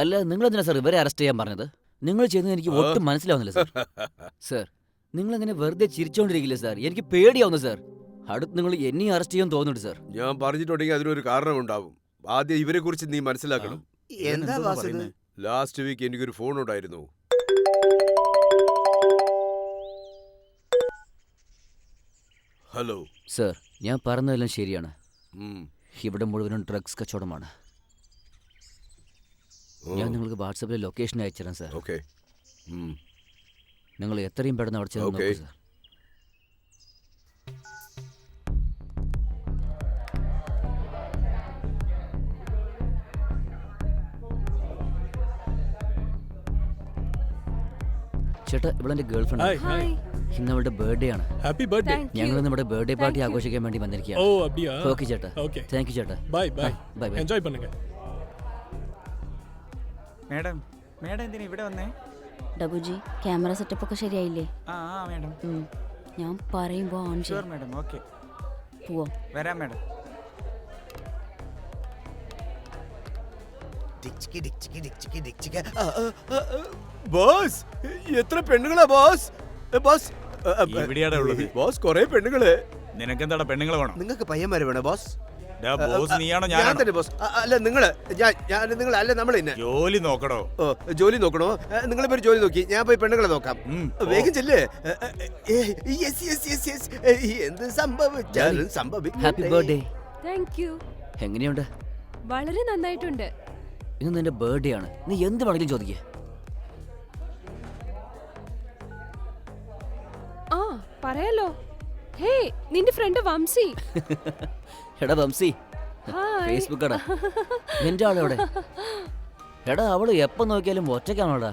അല്ല, നിങ്ങൾ എന്തിനാ സാർ ഇവരെ അറസ്റ്റ് ചെയ്യാൻ പറഞ്ഞത്? നിങ്ങൾ ചെയ്യുന്നത് എനിക്ക് ഒട്ടും മനസ്സിലാവുന്നില്ല സാർ. സാർ, നിങ്ങൾ അങ്ങനെ വെറുതെ ചിരിച്ചോണ്ടിരിക്കില്ല സാർ. എനിക്ക് പേടിയാവുന്നു സാർ. അടുത്ത് നിങ്ങൾ എന്നെയും അറസ്റ്റ് ചെയ്യാൻ തോന്നുന്നുണ്ട് സാർ. ഞാൻ പറഞ്ഞിട്ടുണ്ടെങ്കിൽ അതിനൊരു കാരണമുണ്ടാവും. ആദ്യം ഇവരെ കുറിച്ച് നീ മനസ്സിലാക്കണം. എന്താ ബോസ് ഇത്? ലാസ്റ്റ് വീക്ക് എനിക്കൊരു ഫോൺ ഉണ്ടായിരുന്നു. ഹലോ സാർ, ഞാൻ പറഞ്ഞതെല്ലാം ശരിയാണ്. ഉം. ഇവിടെ മുഴുവനും ഡ്രഗ്സ് കച്ചവടമാണ്. ഞാൻ നിങ്ങൾക്ക് വാട്സാപ്പിൽ ലൊക്കേഷൻ അയച്ചുതരാം സാർ. ഓക്കെ. നിങ്ങൾ എത്രയും പെട്ടെന്ന് അവിടെ ചെന്ന് ഓക്കേ. നോക്കൂ സാർ. ചേട്ടാ, ഇവിടെ എൻ്റെ ഗേൾ ഫ്രണ്ട്. हाय ഇന്ന് അവളുടെ ബർത്ത്ഡേ ആണ്. हैप्पी बर्थडे ഞങ്ങൾ നമ്മുടെ ബർത്ത്ഡേ പാർട്ടി ആഘോഷിക്കാൻ വേണ്ടി വന്നിരിക്കുകയാണ്. ஓ அப்படியா ഓക്കെ ചേട്ടാ. ഓക്കെ താങ്ക് യു ചേട്ടാ. Bye bye bye bye. Enjoy பண்ணுங்க മേഡം മേഡം എന്തിനാ ഇവിടെ വന്നേ? ഡബുജി, ക്യാമറ സെറ്റപ്പ് ഒക്കെ ശരിയായില്ലേ? ആ മേഡം. ഞാൻ പറയുമ്പോ ഓൺ ഷുവർ ചെയ്യും. മേഡം. ഓക്കെ പോവോ? വരാം മേഡം. ബോസ്, എത്ര പെണ്ണുങ്ങളാ ബോസ്? ബോസ്, എവിടെയാടാ ഉള്ളത്? ബോസ്, കൊറേ പെണ്ണുങ്ങള്. നിനക്കെന്താടാ പെണ്ണുങ്ങളെ വേണം? നിങ്ങൾക്ക് പയ്യന്മാര് വേണോ ബോസ്? ബോസ് നീയാണോ ഞാൻ ഞാനാണോ? തന്നെ ബോസ്. അല്ല നിങ്ങള്, നിങ്ങൾ അല്ല നമ്മൾ തന്നെ. ജോലി നോക്കടോ. ജോലി നോക്കണോ? നിങ്ങൾ പോയി ജോലി നോക്കി, ഞാൻ പോയി പെണ്ണുങ്ങളെ നോക്കാം. വേഗം ചെല്ലേ. എന്ത് സംഭവിച്ചാലും ഹാപ്പി ബർത്ത്ഡേ. Thank U. എങ്ങനെയുണ്ട്? വളരെ നന്നായിട്ടുണ്ട്. ഇന്ന് നിന്റെ ബർത്ത്ഡേ ആണ്. നീ എന്ത് വേണമെങ്കിലും ചോദിക്കേ. ആ പറയാലോ. ഹേ, നിന്റെ ഫ്രണ്ട് വംശി. എടാ വംസി, ഹായ്. ഫേസ്ബുക്ക് എടാ. നിന്റെ ആളെവിടെ? എടാ, അവള് എപ്പോ നോക്കിയാലും ഒറ്റയ്ക്കാണോടാ?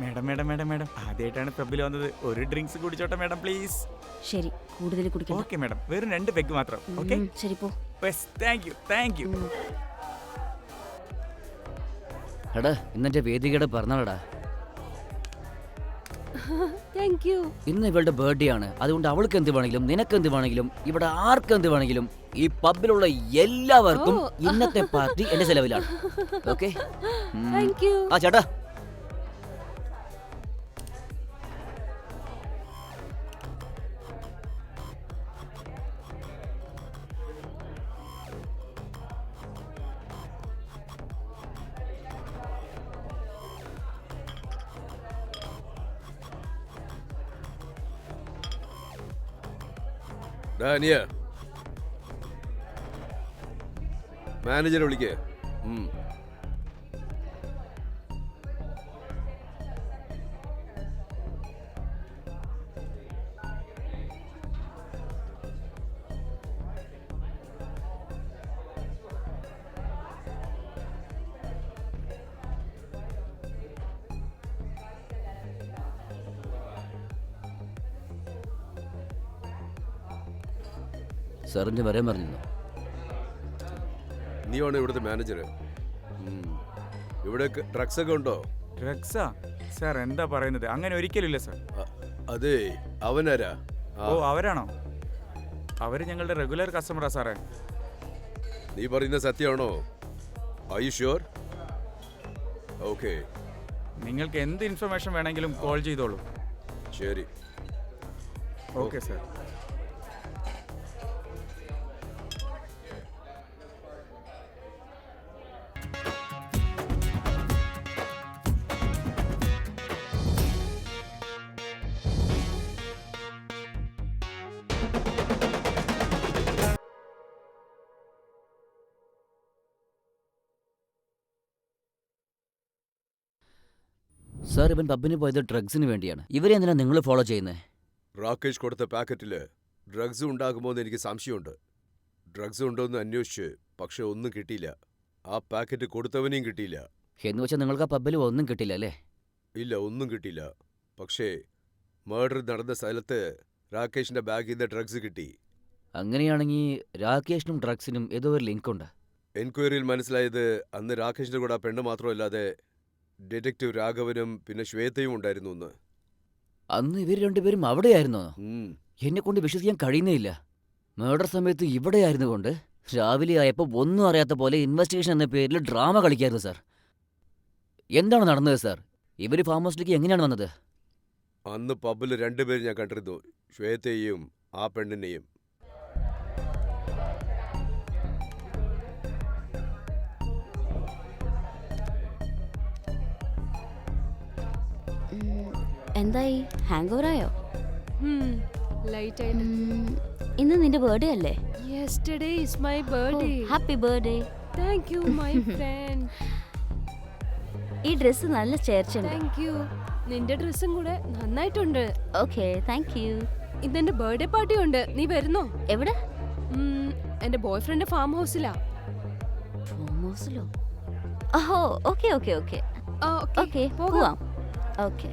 മേഡം മേഡം മേഡം മേഡം ആദ്യമായിട്ടാണ് പബ്ബിൽ വന്നത്. ഒരു ഡ്രിങ്ക്സ് കുടിച്ചോട്ടെ മേഡം പ്ലീസ്. ശരി, കൂടുതൽ കുടിക്കണം. ഓക്കെ മേഡം, വെറും 2 പെഗ് മാത്രം. ഓക്കെ ശരി, പോ. Thank you thank you. എടാ, ഇന്നെന്റെ വേദികയുടെ പിറന്നാളടാ. Thank you. ഇന്ന് ഇവളുടെ ബർത്ത്ഡേ ആണ്. അതുകൊണ്ട് അവൾക്ക് എന്ത് വേണമെങ്കിലും, നിനക്ക് എന്ത് വേണമെങ്കിലും, ഇവിടെ ആർക്ക് എന്ത് വേണമെങ്കിലും, ഈ പബ്ബിലുള്ള എല്ലാവർക്കും ഓ. ഇന്നത്തെ പാർട്ടി എന്റെ ചെലവിലാണ്. ഓക്കെ? Thank U. ആ ചേട്ടാ, ഡാനിയ, മാനേജറെ വിളിക്കേ. സാറിന്റെ വരാൻ പറഞ്ഞിരുന്നു. നീയാണ് ഇവിടുത്തെ മാനേജർ. ഇവിടെ ഡ്രഗ്സ് ഒക്കെ ഉണ്ടോ? ഡ്രഗ്സാ സാർ? എന്താ പറയുന്നത്? അങ്ങനെ ഒരിക്കലും ഇല്ല സാർ. അതെ, അവനാരാ? ഓ അവരാണോ? അവര് ഞങ്ങളുടെ റെഗുലർ കസ്റ്റമറാ സാറേ. നീ പറയുന്ന സത്യമാണോ? Are you sure? ഓക്കെ, നിങ്ങൾക്ക് എന്ത് ഇൻഫർമേഷൻ വേണമെങ്കിലും കോൾ ചെയ്തോളൂ. ശരി. Okay sir. സാർ, ഇവൻ പബ്ബിന് പോയത് ഡ്രഗ്സിന് വേണ്ടിയാണ്. ഇവരെ എന്തിനാ നിങ്ങൾ ഫോളോ ചെയ്യുന്നത്? രാകേഷ് കൊടുത്ത പാക്കറ്റില് ഡ്രഗ്സ് ഉണ്ടാകുമോ എന്ന് എനിക്ക് സംശയമുണ്ട്. ഡ്രഗ്സ് ഉണ്ടോയെന്ന് അന്വേഷിച്ച്, പക്ഷെ ഒന്നും കിട്ടിയില്ല. ആ പാക്കറ്റ് കൊടുത്തവനെയും കിട്ടിയില്ല. എന്ന് വെച്ചാൽ നിങ്ങൾക്ക് ആ പബ്ബിൽ ഒന്നും കിട്ടില്ല അല്ലേ? ഇല്ല, ഒന്നും കിട്ടിയില്ല. പക്ഷേ മർഡർ നടന്ന സ്ഥലത്ത് രാകേഷിന്റെ ബാഗിൽ നിന്ന് ഡ്രഗ്സ് കിട്ടി. അങ്ങനെയാണെങ്കിൽ രാകേഷിനും ഡ്രഗ്സിനും ഏതോ ഒരു ലിങ്ക് ഉണ്ട്. എൻക്വയറിയിൽ മനസ്സിലായത് അന്ന് രാകേഷിന്റെ കൂടെ ആ പെണ്ണ് മാത്രമല്ലാതെ ഡിറ്റക്റ്റീവ് രാഘവനും പിന്നെ ശ്വേതയും ഉണ്ടായിരുന്നു എന്ന്. അന്ന് ഇവർ രണ്ടുപേരും അവിടെയായിരുന്നോ? ഉം. എന്നെ കൊണ്ട് വിശ്വസിക്കാൻ കഴിയുന്നേയില്ല. മർഡർ സമയത്ത് ഇവിടെയായിരുന്നു കൊണ്ട് രാവിലെ ആയപ്പോൾ ഒന്നും അറിയാത്ത പോലെ ഇൻവെസ്റ്റിഗേഷൻ എന്ന പേരിൽ ഡ്രാമ കളിക്കായിരുന്നു സാർ. എന്താണ് നടന്നത് സാർ? ഇവര് ഫാം ഹൗസിലേക്ക് എങ്ങനെയാണ് വന്നത്? അന്ന് പബ്ബിൽ രണ്ടുപേരും ഞാൻ കണ്ടിരുന്നു, ശ്വേതയെയും ആ പെണ്ണിനെയും. എന്തായി, ഹാങ് ഓവർ ആയോ? ലൈറ്റ് ആയിട്ട്. ഇന്ന് നിന്റെ ബർത്ത്ഡേ അല്ലേ? Yesterday is my birthday. Happy birthday. Thank you my friend. ഈ ഡ്രസ്സ് നല്ല ചേർച്ചയുണ്ട്. Thank you. നിന്റെ ഡ്രസ്സും കൂടെ നന്നായിട്ടുണ്ട്. Okay, thank you. ഇതെന്റെ ബർത്ത്ഡേ പാർട്ടി ഉണ്ട്, നീ വരുന്നോ? എവിടെ? എന്റെ ബോയ് ഫ്രണ്ട് ഫാം ഹൗസിലാ. ഫാം ഹൗസിലോ? ഓഹോ, ഓക്കെ ഓക്കെ ഓക്കെ ആ, ഓക്കെ, പോകാം. പോവാം. ഓക്കെ.